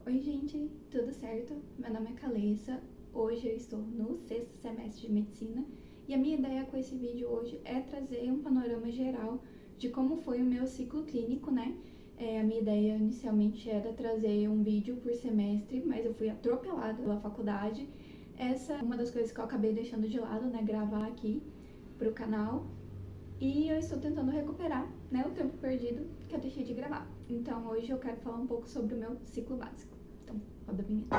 Oi, gente, tudo certo? Meu nome é Caleissa. Hoje eu estou no sexto semestre de medicina e a minha ideia com esse vídeo hoje é trazer um panorama geral de como foi o meu ciclo clínico, né? A minha ideia inicialmente era trazer um vídeo por semestre, mas eu fui atropelada pela faculdade. Essa é uma das coisas que eu acabei deixando de lado, né? Gravar aqui pro canal. E eu estou tentando recuperar, né, o tempo perdido que eu deixei de gravar. Então hoje eu quero falar um pouco sobre o meu ciclo básico. Então, roda a vinheta.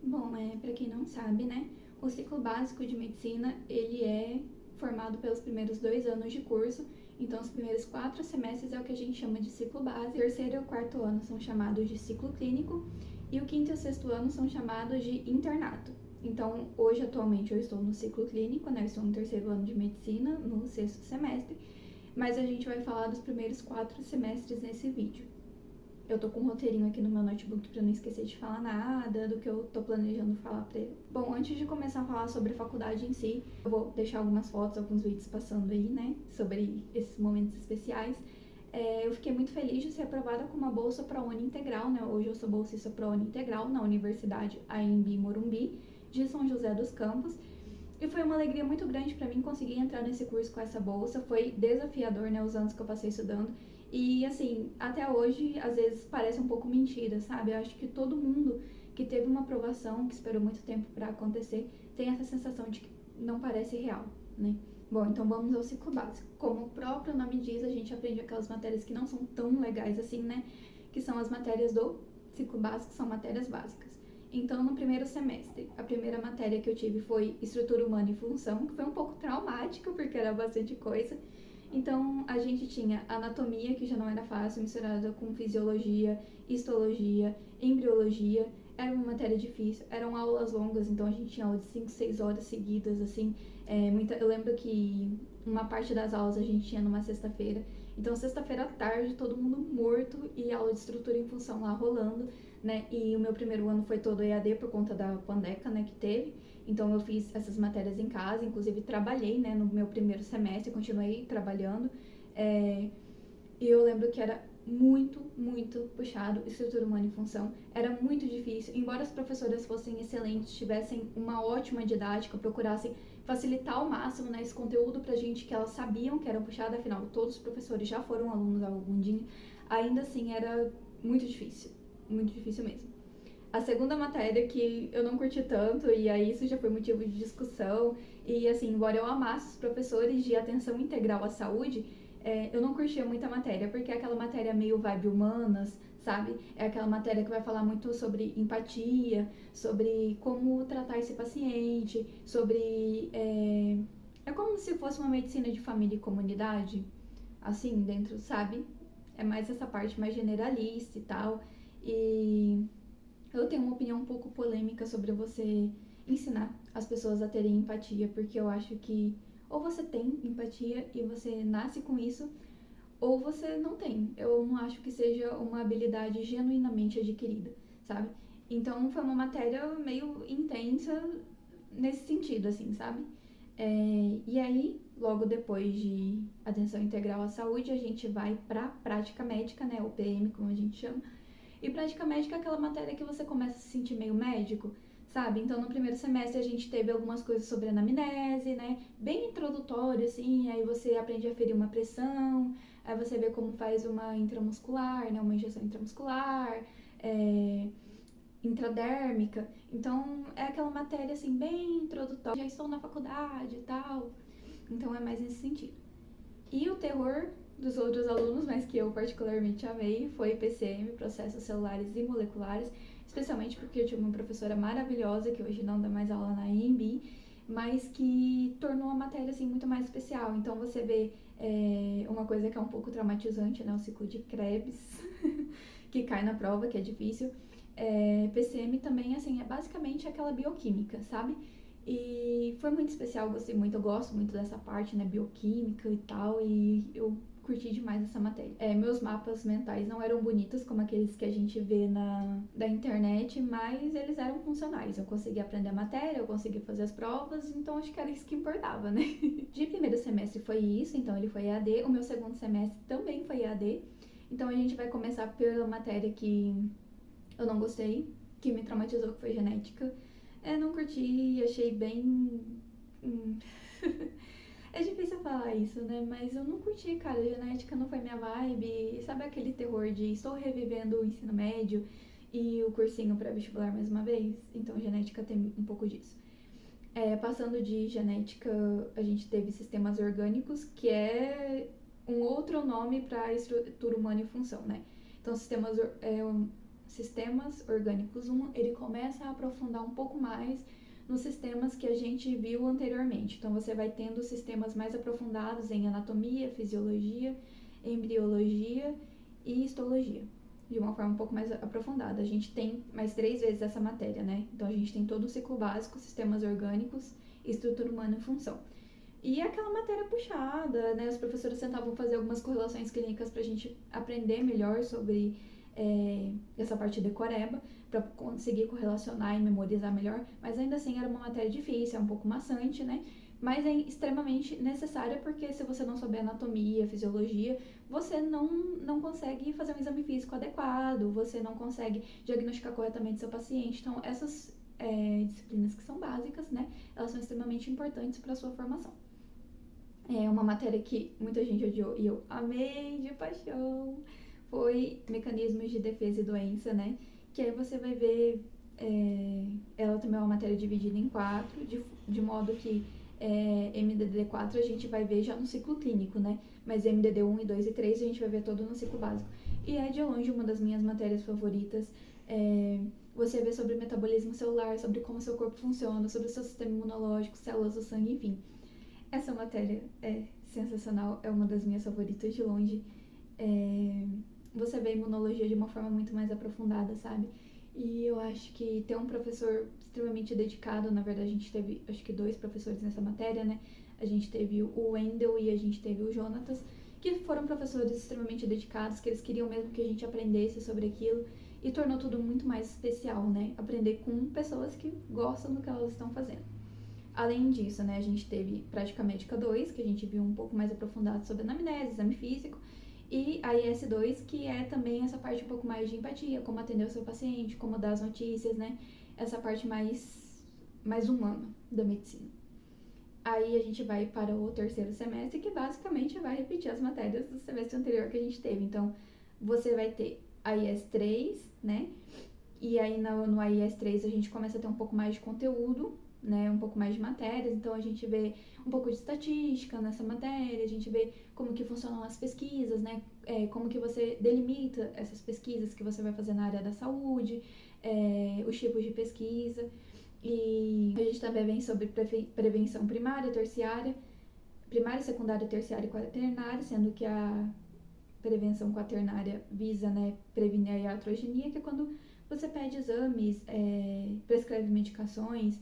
Bom, para quem não sabe, né, o ciclo básico de medicina, ele é formado pelos primeiros 2 anos de curso. Então, os primeiros 4 semestres é o que a gente chama de ciclo básico. O terceiro e o quarto ano são chamados de ciclo clínico. E o quinto e o sexto ano são chamados de internato. Então, hoje, atualmente, eu estou no ciclo clínico, né? Eu estou no terceiro ano de medicina, no sexto semestre. Mas a gente vai falar dos primeiros 4 semestres nesse vídeo. Eu tô com um roteirinho aqui no meu notebook pra não esquecer de falar nada do que eu tô planejando falar pra ele. Bom, antes de começar a falar sobre a faculdade em si, eu vou deixar algumas fotos, alguns vídeos passando aí, né, sobre esses momentos especiais. Eu fiquei muito feliz de ser aprovada com uma bolsa ProUni integral, né? Hoje eu sou bolsista ProUni integral na Universidade AMB Morumbi, de São José dos Campos. E foi uma alegria muito grande para mim conseguir entrar nesse curso com essa bolsa. Foi desafiador, né, os anos que eu passei estudando. E, assim, até hoje, às vezes parece um pouco mentira, sabe? Eu acho que todo mundo que teve uma aprovação, que esperou muito tempo para acontecer, tem essa sensação de que não parece real, né? Bom, então vamos ao ciclo básico. Como o próprio nome diz, a gente aprende aquelas matérias que não são tão legais assim, né? Que são as matérias do ciclo básico, são matérias básicas. Então, no primeiro semestre, a primeira matéria que eu tive foi Estrutura Humana e Função, que foi um pouco traumática, porque era bastante coisa. Então, a gente tinha anatomia, que já não era fácil, misturada com fisiologia, histologia, embriologia. Era uma matéria difícil, eram aulas longas, então a gente tinha aula de 5, 6 horas seguidas, assim. Eu lembro que uma parte das aulas a gente tinha numa sexta-feira. Então, sexta-feira à tarde, todo mundo morto e aula de estrutura em função lá rolando, né? E o meu primeiro ano foi todo EAD por conta da pandeca, né, que teve. Então, eu fiz essas matérias em casa, inclusive trabalhei, né, no meu primeiro semestre, continuei trabalhando. E eu lembro que era muito puxado, estrutura humana e função. Era muito difícil, embora as professoras fossem excelentes, tivessem uma ótima didática, procurassem facilitar ao máximo, né, esse conteúdo pra gente que elas sabiam que era puxado, afinal, todos os professores já foram alunos algum dia, ainda assim era muito difícil mesmo. A segunda matéria que eu não curti tanto, e aí isso já foi motivo de discussão, e assim, embora eu amasse os professores de atenção integral à saúde, eu não curtia muita matéria, porque é aquela matéria meio vibe humanas, sabe? É aquela matéria que vai falar muito sobre empatia, sobre como tratar esse paciente, sobre. É como se fosse uma medicina de família e comunidade, assim, dentro, sabe? É mais essa parte mais generalista e tal. E eu tenho uma opinião um pouco polêmica sobre você ensinar as pessoas a terem empatia, porque eu acho que ou você tem empatia e você nasce com isso, ou você não tem. Eu não acho que seja uma habilidade genuinamente adquirida, sabe? Então foi uma matéria meio intensa nesse sentido, assim, sabe? E aí, logo depois de atenção integral à saúde, a gente vai pra prática médica, né? O PM, como a gente chama. E prática médica é aquela matéria que você começa a se sentir meio médico, sabe? Então, no primeiro semestre a gente teve algumas coisas sobre anamnese, né? Bem introdutório, assim, aí você aprende a ferir uma pressão, aí você vê como faz uma intramuscular, né? Uma injeção intramuscular, intradérmica. Então, é aquela matéria, assim, bem introdutória. Já estou na faculdade e tal, então é mais nesse sentido. E o terror dos outros alunos, mas que eu particularmente amei, foi PCM, Processos Celulares e Moleculares, especialmente porque eu tive uma professora maravilhosa, que hoje não dá mais aula na EMB, mas que tornou a matéria assim, muito mais especial. Então você vê uma coisa que é um pouco traumatizante, né? O ciclo de Krebs, que cai na prova, que é difícil. PCM também, assim, é basicamente aquela bioquímica, sabe? E foi muito especial, gostei muito, eu gosto muito dessa parte, né, bioquímica e tal, e eu curti demais essa matéria. Meus mapas mentais não eram bonitos como aqueles que a gente vê da internet, mas eles eram funcionais. Eu consegui aprender a matéria, eu consegui fazer as provas, então acho que era isso que importava, né? De primeiro semestre foi isso, então ele foi EAD. O meu segundo semestre também foi EAD. Então a gente vai começar pela matéria que eu não gostei, que me traumatizou, que foi genética. Não curti, achei bem. hum, É difícil falar isso, né? Mas eu não curti, cara. Genética não foi minha vibe. Sabe aquele terror de estou revivendo o ensino médio e o cursinho pré-vestibular mais uma vez? Então, genética tem um pouco disso. Passando de genética, a gente teve sistemas orgânicos, que é um outro nome para estrutura humana e função, né? Então, sistemas orgânicos 1, ele começa a aprofundar um pouco mais nos sistemas que a gente viu anteriormente. Então, você vai tendo sistemas mais aprofundados em anatomia, fisiologia, embriologia e histologia, de uma forma um pouco mais aprofundada. A gente tem mais 3 vezes essa matéria, né? Então, a gente tem todo o ciclo básico, sistemas orgânicos, estrutura humana e função. E aquela matéria puxada, né? Os professores tentavam fazer algumas correlações clínicas para a gente aprender melhor sobre essa parte de decoreba, para conseguir correlacionar e memorizar melhor, mas ainda assim era uma matéria difícil, é um pouco maçante, né? Mas é extremamente necessária porque se você não souber anatomia, fisiologia, você não consegue fazer um exame físico adequado, você não consegue diagnosticar corretamente seu paciente. Então, essas disciplinas que são básicas, né? Elas são extremamente importantes para a sua formação. É uma matéria que muita gente odiou e eu amei de paixão. Foi mecanismos de defesa e doença, né? Que aí você vai ver. Ela também é uma matéria dividida em 4, de modo que MDD4 a gente vai ver já no ciclo clínico, né? Mas MDD1 e 2 e 3 a gente vai ver todo no ciclo básico. E é de longe uma das minhas matérias favoritas. Você vê sobre metabolismo celular, sobre como seu corpo funciona, sobre o seu sistema imunológico, células do sangue, enfim. Essa matéria é sensacional, é uma das minhas favoritas de longe. Você vê a imunologia de uma forma muito mais aprofundada, sabe? E eu acho que ter um professor extremamente dedicado, na verdade a gente teve, acho que 2 professores nessa matéria, né? A gente teve o Wendel e a gente teve o Jonatas, que foram professores extremamente dedicados, que eles queriam mesmo que a gente aprendesse sobre aquilo e tornou tudo muito mais especial, né? Aprender com pessoas que gostam do que elas estão fazendo. Além disso, né, a gente teve Prática Médica 2, que a gente viu um pouco mais aprofundado sobre anamnese, exame físico, e a IS2, que é também essa parte um pouco mais de empatia, como atender o seu paciente, como dar as notícias, né, essa parte mais humana da medicina. Aí a gente vai para o terceiro semestre, que basicamente vai repetir as matérias do semestre anterior que a gente teve. Então, você vai ter a IS3, né, e aí no IS3 a gente começa a ter um pouco mais de conteúdo, né, um pouco mais de matérias, então a gente vê um pouco de estatística nessa matéria, a gente vê como que funcionam as pesquisas, né, como que você delimita essas pesquisas que você vai fazer na área da saúde, os tipos de pesquisa, e a gente também vem sobre prevenção primária, terciária, primária, secundária, terciária e quaternária, sendo que a prevenção quaternária visa, né, prevenir a iatrogenia, que é quando você pede exames, prescreve medicações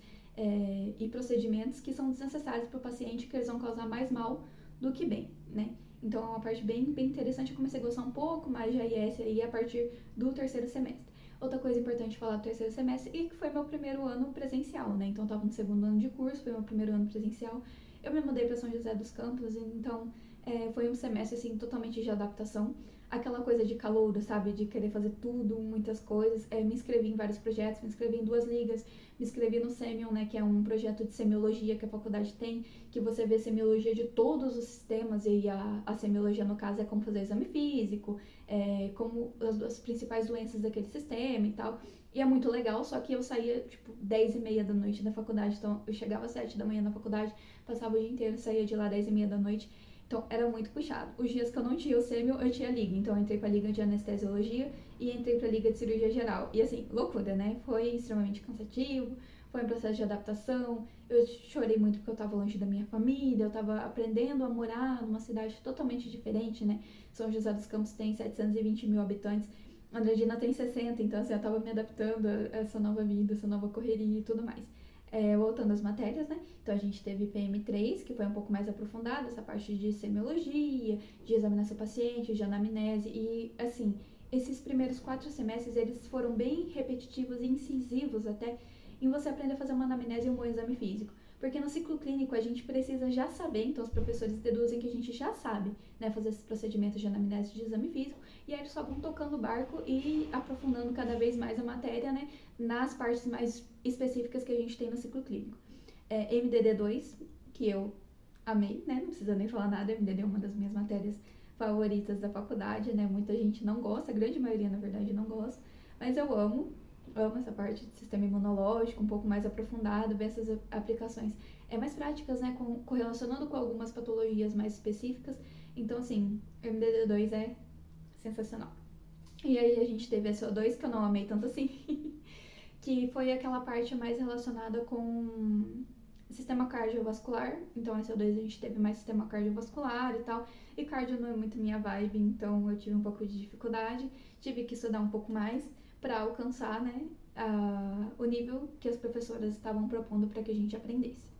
e procedimentos que são desnecessários para o paciente, que eles vão causar mais mal do que bem, né? Então é uma parte bem interessante. Eu comecei a gostar um pouco mais de AIS aí a partir do terceiro semestre. Outra coisa importante falar do terceiro semestre, e que foi meu primeiro ano presencial, né? Então eu estava no segundo ano de curso, foi meu primeiro ano presencial. Eu me mudei para São José dos Campos, então foi um semestre, assim, totalmente de adaptação. Aquela coisa de calouro, sabe? De querer fazer tudo, muitas coisas. Me inscrevi em vários projetos, me inscrevi em 2 ligas, me inscrevi no Semion, né? Que é um projeto de semiologia que a faculdade tem, que você vê semiologia de todos os sistemas, e a semiologia, no caso, é como fazer exame físico, como as principais doenças daquele sistema e tal. E é muito legal, só que eu saía, tipo, 10h30 da noite da faculdade, então eu chegava às 7 da manhã na faculdade, passava o dia inteiro, saía de lá 10h30 da noite. Então, era muito puxado. Os dias que eu não tinha o sêmio, eu tinha a liga. Então, eu entrei pra liga de anestesiologia e entrei pra liga de cirurgia geral. E, assim, loucura, né? Foi extremamente cansativo, foi um processo de adaptação. Eu chorei muito porque eu tava longe da minha família, eu tava aprendendo a morar numa cidade totalmente diferente, né? São José dos Campos tem 720 mil habitantes, Andradina tem 60, então, assim, eu tava me adaptando a essa nova vida, essa nova correria e tudo mais. Voltando às matérias, né? Então a gente teve PM3, que foi um pouco mais aprofundada, essa parte de semiologia, de examinação paciente, de anamnese, e assim, esses primeiros 4 semestres, eles foram bem repetitivos e incisivos até em você aprender a fazer uma anamnese e um bom exame físico. Porque no ciclo clínico a gente precisa já saber, então os professores deduzem que a gente já sabe, né, fazer esses procedimentos de anamnese e de exame físico, e aí eles só vão tocando o barco e aprofundando cada vez mais a matéria, né, nas partes mais específicas que a gente tem no ciclo clínico. MDD2, que eu amei, né, não precisa nem falar nada, MDD é uma das minhas matérias favoritas da faculdade, né, muita gente não gosta, a grande maioria, na verdade, não gosta, mas eu amo essa parte de sistema imunológico, um pouco mais aprofundado, ver essas aplicações mais práticas, né, correlacionando com algumas patologias mais específicas. Então, assim, o MDD2 é sensacional. E aí a gente teve a SO2, que eu não amei tanto assim, que foi aquela parte mais relacionada com sistema cardiovascular. Então, a SO2 a gente teve mais sistema cardiovascular e tal, e cardio não é muito minha vibe, então eu tive um pouco de dificuldade, tive que estudar um pouco mais para alcançar, né, o nível que as professoras estavam propondo para que a gente aprendesse.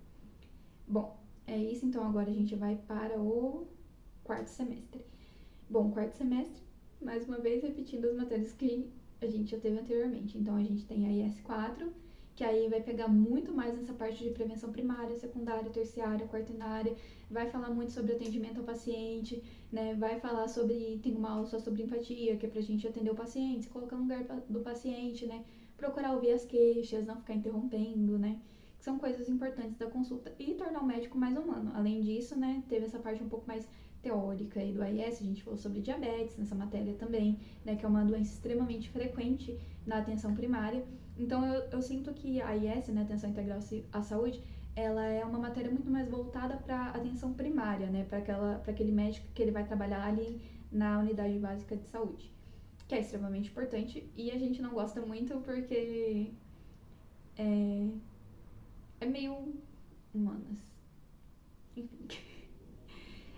Bom, é isso, então agora a gente vai para o quarto semestre. Bom, quarto semestre, mais uma vez repetindo as matérias que a gente já teve anteriormente. Então a gente tem a IS4, que aí vai pegar muito mais nessa parte de prevenção primária, secundária, terciária, quaternária, vai falar muito sobre atendimento ao paciente, né? Vai falar sobre, tem uma aula só sobre empatia, que é pra gente atender o paciente, se colocar no lugar do paciente, né? Procurar ouvir as queixas, não ficar interrompendo, né? Que são coisas importantes da consulta e tornar o médico mais humano. Além disso, né, teve essa parte um pouco mais teórica aí do AIS, a gente falou sobre diabetes nessa matéria também, né, que é uma doença extremamente frequente na atenção primária. Então eu sinto que a AIS, né, Atenção Integral à Saúde, ela é uma matéria muito mais voltada para atenção primária, né, para aquele médico que ele vai trabalhar ali na unidade básica de saúde, que é extremamente importante e a gente não gosta muito porque é meio humanas. Enfim.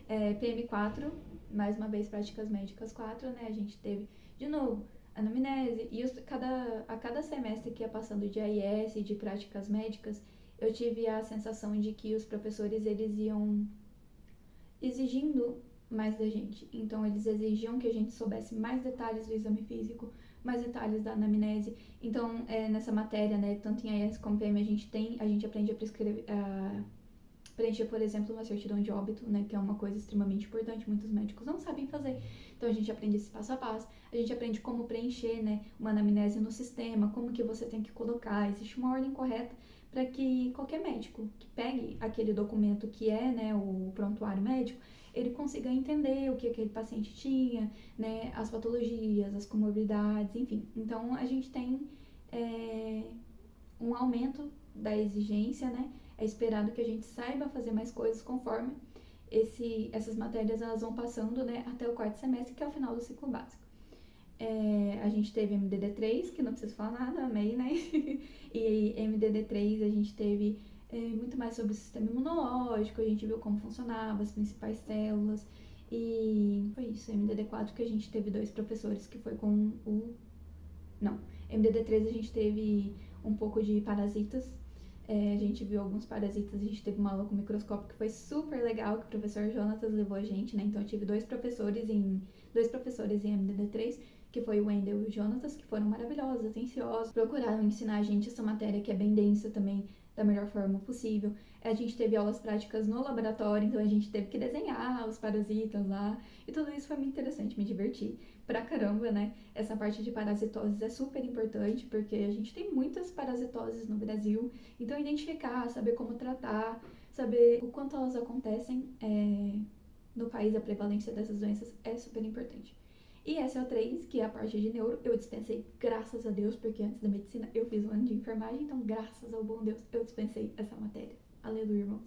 PM4, mais uma vez práticas médicas 4, né? A gente teve, de novo, anamnese, e a cada semestre que ia passando de AIS e de práticas médicas, eu tive a sensação de que os professores, eles iam exigindo mais da gente. Então, eles exigiam que a gente soubesse mais detalhes do exame físico, mais detalhes da anamnese. Então, nessa matéria, né, tanto em AIS como PM, a gente aprende a prescrever, preencher, por exemplo, uma certidão de óbito, né, que é uma coisa extremamente importante, muitos médicos não sabem fazer. Então a gente aprende esse passo a passo, a gente aprende como preencher, né, uma anamnese no sistema, como que você tem que colocar, existe uma ordem correta para que qualquer médico que pegue aquele documento que é, né, o prontuário médico, ele consiga entender o que aquele paciente tinha, né, as patologias, as comorbidades, enfim. Então a gente tem um aumento da exigência, né? É esperado que a gente saiba fazer mais coisas conforme essas matérias elas vão passando, né, até o quarto semestre, que é o final do ciclo básico. A gente teve MDD3, que não preciso falar nada, amei, né? E MDD3 a gente teve muito mais sobre o sistema imunológico, a gente viu como funcionava, as principais células, e foi isso. MDD4 que a gente teve 2 professores, que foi com o... Não, MDD3 a gente teve um pouco de parasitas. A gente viu alguns parasitas, a gente teve uma aula com microscópio que foi super legal, que o professor Jonatas levou a gente, né? Então eu tive dois professores em MDD3, que foi o Wendel e o Jonatas, que foram maravilhosos, atenciosos, procuraram ensinar a gente essa matéria que é bem densa também, da melhor forma possível. A gente teve aulas práticas no laboratório, então a gente teve que desenhar os parasitas lá, e tudo isso foi muito interessante, me diverti pra caramba, né? Essa parte de parasitoses é super importante, porque a gente tem muitas parasitoses no Brasil, então identificar, saber como tratar, saber o quanto elas acontecem no país, a prevalência dessas doenças é super importante. E SO3, que é a parte de neuro, eu dispensei, graças a Deus, porque antes da medicina eu fiz um ano de enfermagem, então graças ao bom Deus eu dispensei essa matéria. Aleluia, irmãos.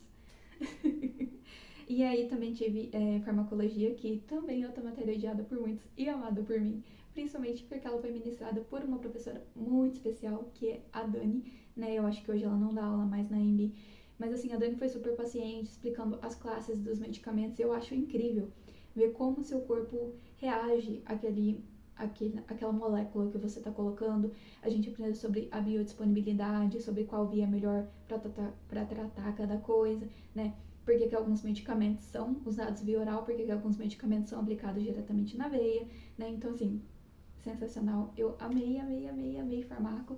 E aí também tive farmacologia, que também é outra matéria odiada por muitos e amada por mim, principalmente porque ela foi ministrada por uma professora muito especial, que é a Dani, né? Eu acho que hoje ela não dá aula mais na EMB, mas assim, a Dani foi super paciente, explicando as classes dos medicamentos. Eu acho incrível ver como o seu corpo reage aquela molécula que você está colocando. A gente aprendeu sobre a biodisponibilidade, sobre qual via é melhor para tratar cada coisa, né? Por que alguns medicamentos são usados via oral, por que alguns medicamentos são aplicados diretamente na veia, né? Então, assim, sensacional. Eu amei farmaco.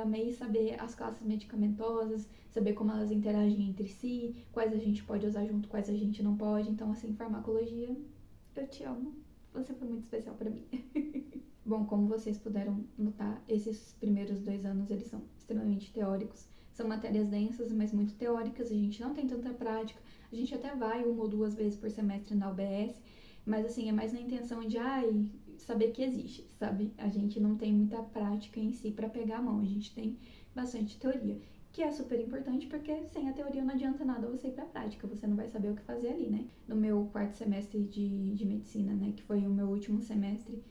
Amei saber as classes medicamentosas, saber como elas interagem entre si, quais a gente pode usar junto, quais a gente não pode. Então, assim, farmacologia, eu te amo. Você foi muito especial para mim. Bom, como vocês puderam notar, esses primeiros 2 anos, eles são extremamente teóricos. São matérias densas, mas muito teóricas. A gente não tem tanta prática. A gente até vai 1 ou 2 vezes por semestre na UBS, mas, assim, é mais na intenção de, saber que existe, sabe? A gente não tem muita prática em si para pegar a mão. A gente tem bastante teoria, que é super importante, porque sem a teoria não adianta nada você ir pra prática, você não vai saber o que fazer ali, né? No meu 4º semestre de medicina, né, que foi o meu último semestre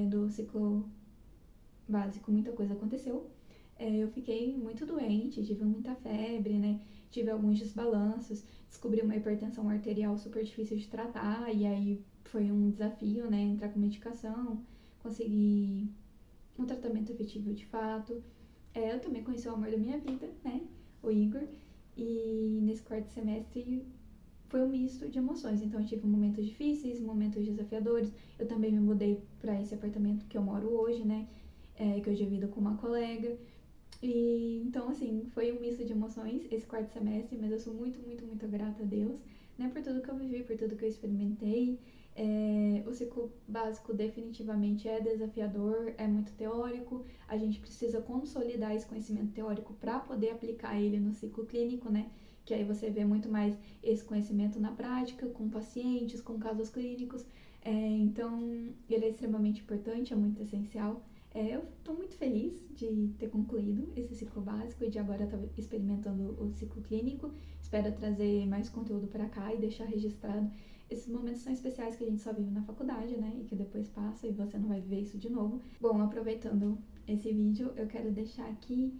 do ciclo básico, muita coisa aconteceu. Eu fiquei muito doente, tive muita febre, né? Tive alguns desbalanços, descobri uma hipertensão arterial super difícil de tratar, e aí foi um desafio, né? Entrar com medicação, conseguir um tratamento efetivo de fato. Eu também conheci o amor da minha vida, né? O Igor. E nesse 4º semestre foi um misto de emoções. Então eu tive momentos difíceis, momentos desafiadores. Eu também me mudei para esse apartamento que eu moro hoje, né? Que eu divido com uma colega. E então, assim, foi um misto de emoções esse 4º semestre, mas eu sou muito grata a Deus, né? Por tudo que eu vivi, por tudo que eu experimentei. O ciclo básico definitivamente é desafiador, é muito teórico. A gente precisa consolidar esse conhecimento teórico para poder aplicar ele no ciclo clínico, né? Que aí você vê muito mais esse conhecimento na prática, com pacientes, com casos clínicos. Então, ele é extremamente importante, é muito essencial. Eu estou muito feliz de ter concluído esse ciclo básico e de agora estar experimentando o ciclo clínico. Espero trazer mais conteúdo para cá e deixar registrado. Esses momentos são especiais que a gente só vive na faculdade, né? E que depois passa e você não vai viver isso de novo. Bom, aproveitando esse vídeo, eu quero deixar aqui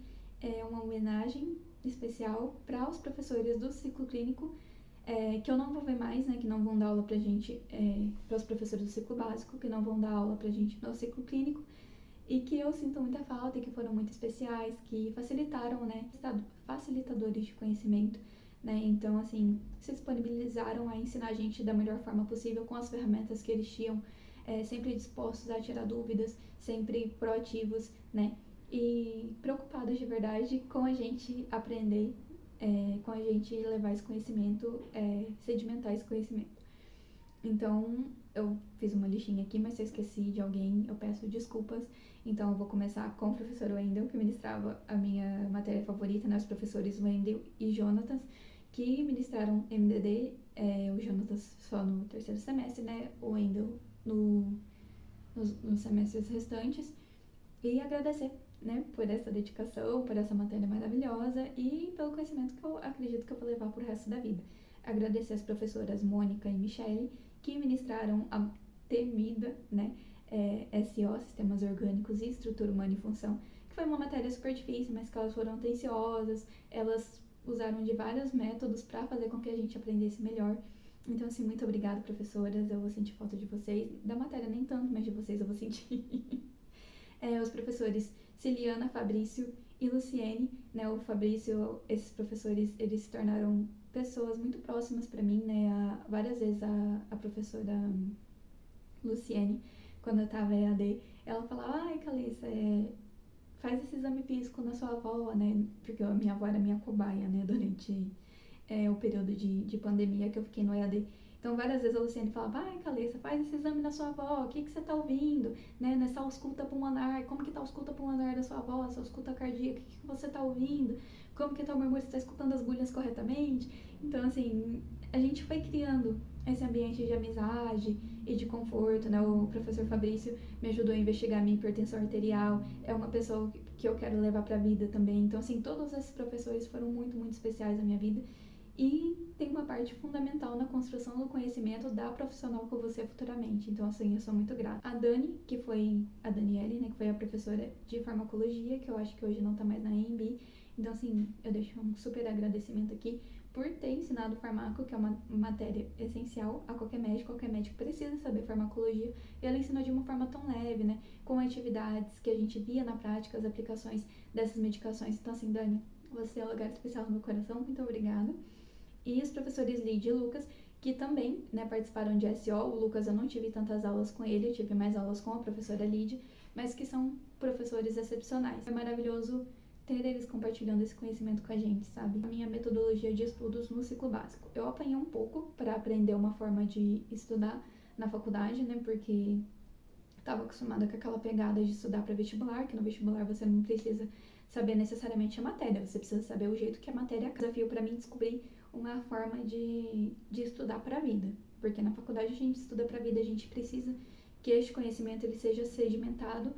uma homenagem especial para os professores do ciclo clínico, que eu não vou ver mais, né? Que não vão dar aula pra gente, para os professores do ciclo básico, que não vão dar aula pra gente no ciclo clínico. E que eu sinto muita falta e que foram muito especiais, que facilitaram, né? Facilitadores de conhecimento, né? Então, assim, se disponibilizaram a ensinar a gente da melhor forma possível com as ferramentas que eles tinham, sempre dispostos a tirar dúvidas, sempre proativos, né? E preocupados de verdade com a gente aprender, com a gente levar esse conhecimento, sedimentar esse conhecimento. Então, eu fiz uma listinha aqui, mas se eu esqueci de alguém, eu peço desculpas. Então, eu vou começar com o professor Wendel, que ministrava a minha matéria favorita, né? Os professores Wendel e Jonatas, que ministraram MDD, o Jonatas só no 3º semestre, né? O Wendel nos semestres restantes. E agradecer, né? Por essa dedicação, por essa matéria maravilhosa e pelo conhecimento que eu acredito que eu vou levar pro resto da vida. Agradecer as professoras Mônica e Michele, que ministraram a temida, né, SO, Sistemas Orgânicos e Estrutura Humana e Função, que foi uma matéria super difícil, mas que elas foram atenciosas, elas usaram de vários métodos para fazer com que a gente aprendesse melhor. Então, assim, muito obrigada, professoras, eu vou sentir falta de vocês, da matéria nem tanto, mas de vocês eu vou sentir. Os professores Ciliana, Fabrício e Luciene, né, o Fabrício, esses professores, eles se tornaram pessoas muito próximas para mim, né? Várias vezes a professora Luciene, quando eu tava EAD, ela falava: ai, Calissa, faz esse exame físico na sua avó, né? Porque a minha avó era minha cobaia, né? Durante o período de pandemia que eu fiquei no EAD. Então, várias vezes a Luciene falava: ai, Calissa, faz esse exame na sua avó, o que você tá ouvindo, né? Nessa ausculta pulmonar, como que tá a ausculta pulmonar da sua avó, essa ausculta cardíaca, o que você tá ouvindo, como que tá o murmúrio, você tá escutando as agulhas corretamente? Então, assim, a gente foi criando esse ambiente de amizade e de conforto, né? O professor Fabrício me ajudou a investigar a minha hipertensão arterial, é uma pessoa que eu quero levar pra vida também. Então, assim, todos esses professores foram muito especiais na minha vida. E tem uma parte fundamental na construção do conhecimento da profissional que eu vou ser futuramente. Então, assim, eu sou muito grata. A Dani, que foi a Daniele, né, que foi a professora de farmacologia, que eu acho que hoje não tá mais na EMB. Então, assim, eu deixo um super agradecimento aqui por ter ensinado farmaco, que é uma matéria essencial a qualquer médico precisa saber farmacologia, e ela ensinou de uma forma tão leve, né, com atividades que a gente via na prática, as aplicações dessas medicações. Então, assim, Dani, você é um lugar especial no meu coração, muito obrigada. E os professores Lid e Lucas, que também, né, participaram de SO. O Lucas eu não tive tantas aulas com ele, eu tive mais aulas com a professora Lid, mas que são professores excepcionais. É maravilhoso ter eles compartilhando esse conhecimento com a gente, sabe? A minha metodologia de estudos no ciclo básico. Eu apanhei um pouco para aprender uma forma de estudar na faculdade, né, porque estava acostumada com aquela pegada de estudar para vestibular, que no vestibular você não precisa saber necessariamente a matéria, você precisa saber o jeito que a matéria é. Desafio para mim descobrir uma forma de estudar para a vida, porque na faculdade a gente estuda para a vida, a gente precisa que este conhecimento ele seja sedimentado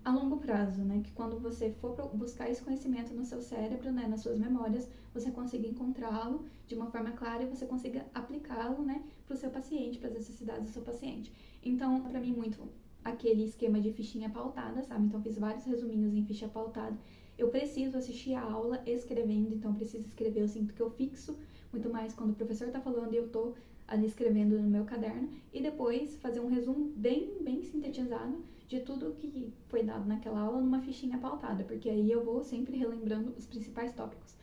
a longo prazo, né? Que quando você for buscar esse conhecimento no seu cérebro, né, nas suas memórias, você consiga encontrá-lo de uma forma clara e você consiga aplicá-lo, né, para o seu paciente, para as necessidades do seu paciente. Então, para mim, muito aquele esquema de fichinha pautada, sabe? Então, fiz vários resuminhos em ficha pautada. Eu preciso assistir a aula escrevendo, então preciso escrever. Eu sinto que eu fixo muito mais quando o professor tá falando e eu tô ali escrevendo no meu caderno. E depois fazer um resumo bem sintetizado de tudo que foi dado naquela aula numa fichinha pautada, porque aí eu vou sempre relembrando os principais tópicos.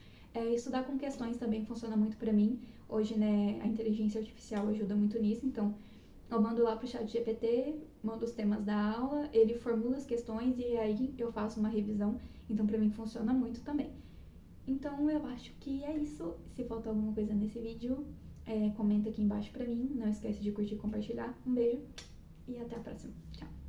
Estudar com questões também funciona muito para mim. Hoje, né, a inteligência artificial ajuda muito nisso, então eu mando lá pro chat GPT, mando os temas da aula, ele formula as questões e aí eu faço uma revisão. Então, pra mim, funciona muito também. Então, eu acho que é isso. Se faltou alguma coisa nesse vídeo, comenta aqui embaixo pra mim. Não esquece de curtir e compartilhar. Um beijo e até a próxima. Tchau!